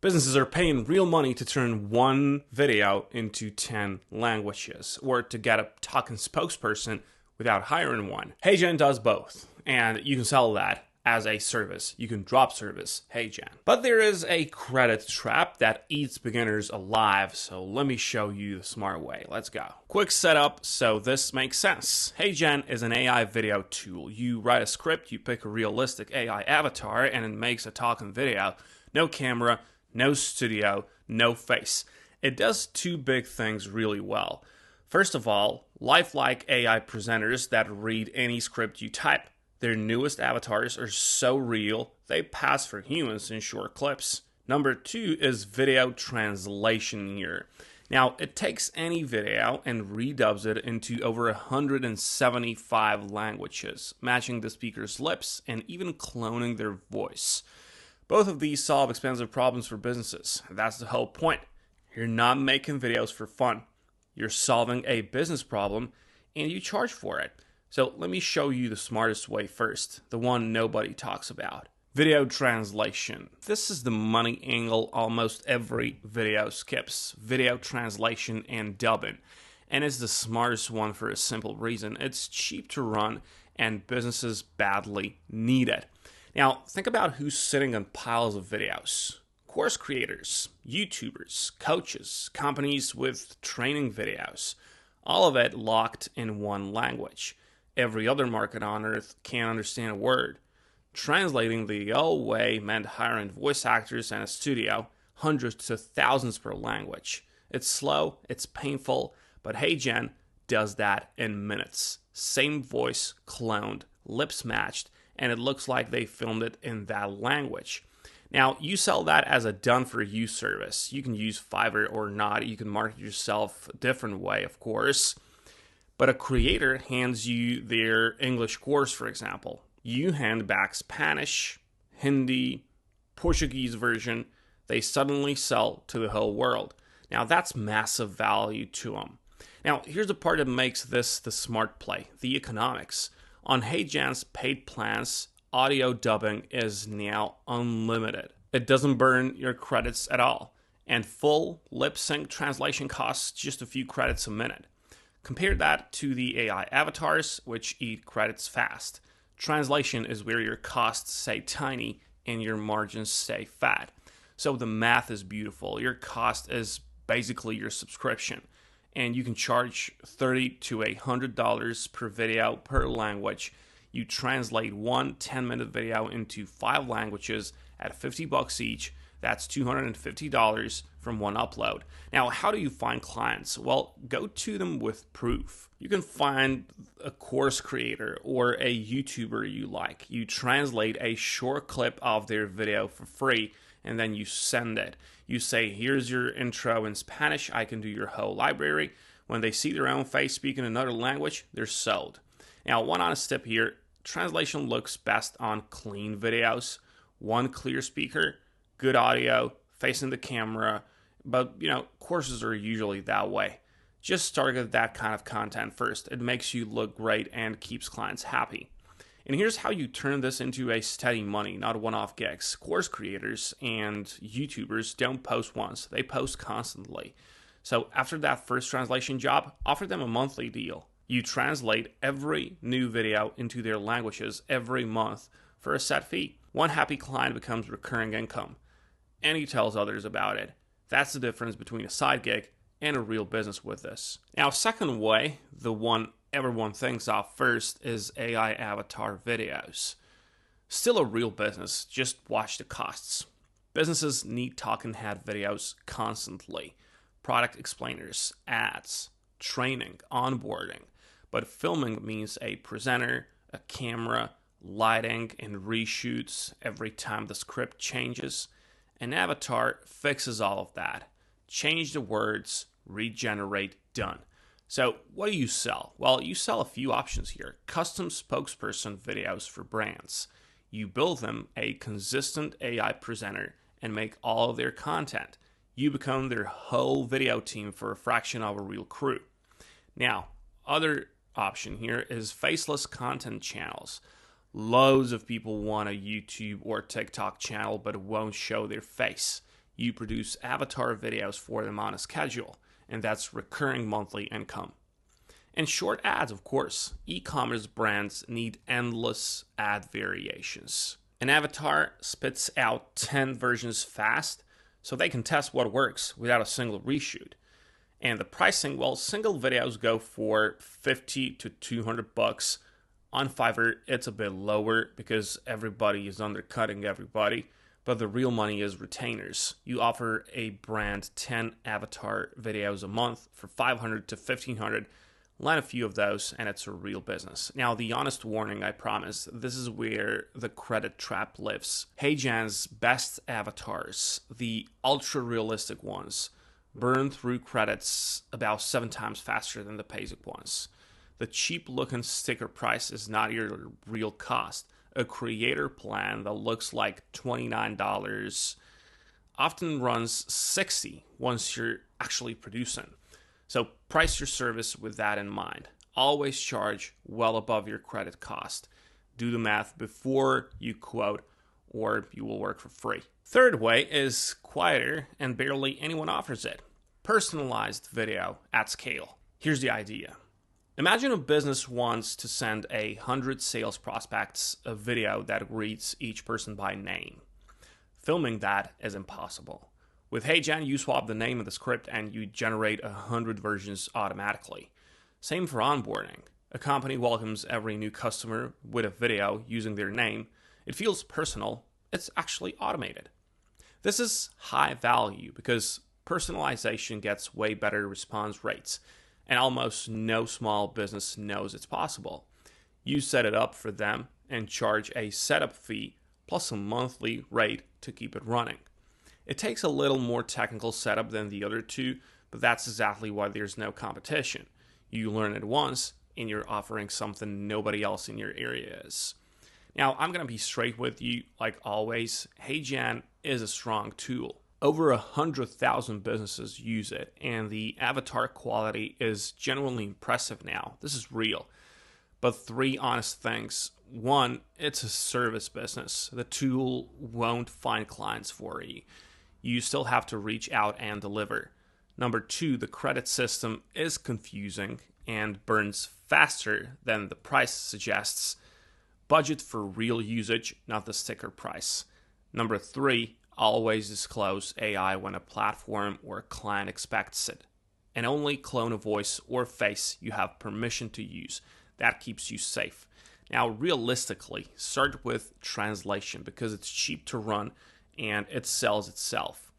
Businesses are paying real money to turn one video into 10 languages, or to get a talking spokesperson without hiring one. HeyGen does both, and you can sell that as a service. You can drop service HeyGen. But there is a credit trap that eats beginners alive, so let me show you the smart way. Let's go. Quick setup so this makes sense. HeyGen is an AI video tool. You write a script, you pick a realistic AI avatar, and it makes a talking video. No camera, no studio, no face. It does two big things really well. First of all, lifelike AI presenters that read any script you type. Their newest avatars are so real, they pass for humans in short clips. Number two is video translation here. Now, it takes any video and redubs it into over 175 languages, matching the speaker's lips and even cloning their voice. Both of these solve expensive problems for businesses. That's the whole point. You're not making videos for fun. You're solving a business problem and you charge for it. So let me show you the smartest way first, the one nobody talks about. Video translation. This is the money angle almost every video skips. Video translation and dubbing. And it's the smartest one for a simple reason. It's cheap to run and businesses badly need it. Now, think about who's sitting on piles of videos. Course creators, YouTubers, coaches, companies with training videos. All of it locked in one language. Every other market on earth can't understand a word. Translating the old way meant hiring voice actors and a studio, hundreds to thousands per language. It's slow, it's painful, but HeyGen does that in minutes. Same voice, cloned, lips matched, and it looks like they filmed it in that language. Now, you sell that as a done-for-you service. You can use Fiverr or not. You can market yourself a different way, of course. But a creator hands you their English course, for example. You hand back Spanish, Hindi, Portuguese version. They suddenly sell to the whole world. Now, that's massive value to them. Now, here's the part that makes this the smart play, the economics. On HeyGen's paid plans, audio dubbing is now unlimited. It doesn't burn your credits at all. And full lip sync translation costs just a few credits a minute. Compare that to the AI avatars, which eat credits fast. Translation is where your costs stay tiny and your margins stay fat. So the math is beautiful. Your cost is basically your subscription. And you can charge $30 to $100 per video per language. You translate one 10-minute video into 5 languages at $50 each. That's $250 from one upload. Now, how do you find clients? Well, go to them with proof. You can find a course creator or a YouTuber you like. You translate a short clip of their video for free, and then you send it. You say, here's your intro in Spanish. I can do your whole library. When they see their own face speaking another language, they're sold. Now, one honest tip here, translation looks best on clean videos. One clear speaker, good audio, facing the camera. But, courses are usually that way. Just target that kind of content first. It makes you look great and keeps clients happy. And here's how you turn this into a steady money, not one-off gigs. Course creators and YouTubers don't post once. They post constantly. So after that first translation job, offer them a monthly deal. You translate every new video into their languages every month for a set fee. One happy client becomes recurring income. And he tells others about it. That's the difference between a side gig and a real business with this. Now, second way, the one everyone thinks of first, is AI avatar videos. Still a real business, just watch the costs. Businesses need talking head videos constantly. Product explainers, ads, training, onboarding. But filming means a presenter, a camera, lighting, and reshoots every time the script changes. An avatar fixes all of that. Change the words, regenerate, done. So what do you sell? Well, you sell a few options here. Custom spokesperson videos for brands. You build them a consistent AI presenter and make all of their content. You become their whole video team for a fraction of a real crew. Now, other option here is faceless content channels. Loads of people want a YouTube or TikTok channel but won't show their face. You produce avatar videos for them on a schedule, and that's recurring monthly income. And short ads, of course. E-commerce brands need endless ad variations. An avatar spits out 10 versions fast, so they can test what works without a single reshoot. And the pricing, well, single videos go for $50 to $200. On Fiverr, it's a bit lower because everybody is undercutting everybody, but the real money is retainers. You offer a brand 10 avatar videos a month for $500 to $1,500. Land a few of those, and it's a real business. Now, the honest warning, I promise, this is where the credit trap lives. HeyGen's best avatars, the ultra-realistic ones, burn through credits about 7 times faster than the basic ones. The cheap-looking sticker price is not your real cost. A creator plan that looks like $29 often runs $60 once you're actually producing. So price your service with that in mind. Always charge well above your credit cost. Do the math before you quote, or you will work for free. Third way is quieter and barely anyone offers it. Personalized video at scale. Here's the idea. Imagine a business wants to send 100 sales prospects a video that greets each person by name. Filming that is impossible. With HeyGen, you swap the name of the script and you generate 100 versions automatically. Same for onboarding. A company welcomes every new customer with a video using their name. It feels personal. It's actually automated. This is high value because personalization gets way better response rates, and almost no small business knows it's possible. You set it up for them and charge a setup fee plus a monthly rate to keep it running. It takes a little more technical setup than the other two, but that's exactly why there's no competition. You learn it once, and you're offering something nobody else in your area is. Now, I'm going to be straight with you, like always. HeyGen is a strong tool. Over 100,000 businesses use it, and the avatar quality is genuinely impressive now. This is real. But 3 honest things. 1, it's a service business. The tool won't find clients for you. You still have to reach out and deliver. Number 2, the credit system is confusing and burns faster than the price suggests. Budget for real usage, not the sticker price. Number 3, always disclose AI when a platform or a client expects it. And only clone a voice or face you have permission to use. That keeps you safe. Now, realistically, start with translation because it's cheap to run and it sells itself.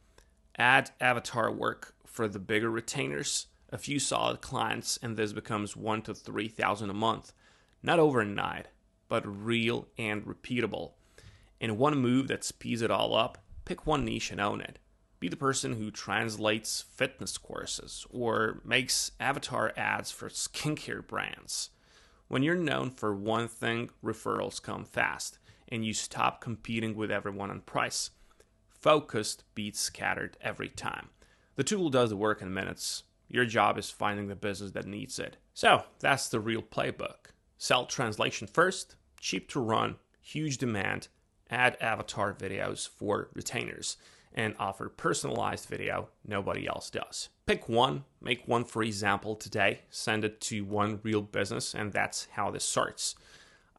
Add avatar work for the bigger retainers, a few solid clients, and this becomes $1,000 to $3,000 a month. Not overnight, but real and repeatable. In one move that speeds it all up, pick one niche and own it. Be the person who translates fitness courses or makes avatar ads for skincare brands. When you're known for one thing, referrals come fast, and you stop competing with everyone on price. Focused beats scattered every time. The tool does the work in minutes. Your job is finding the business that needs it. So that's the real playbook. Sell translation first, cheap to run, huge demand, add avatar videos for retainers, and offer personalized video nobody else does. Pick one, make one free sample today, send it to one real business, and that's how this starts.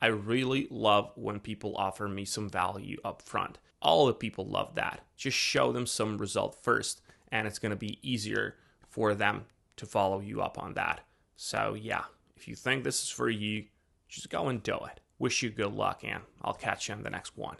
I really love when people offer me some value up front. All the people love that. Just show them some result first, and it's going to be easier for them to follow you up on that. So yeah, if you think this is for you, just go and do it. Wish you good luck, and I'll catch you in the next one.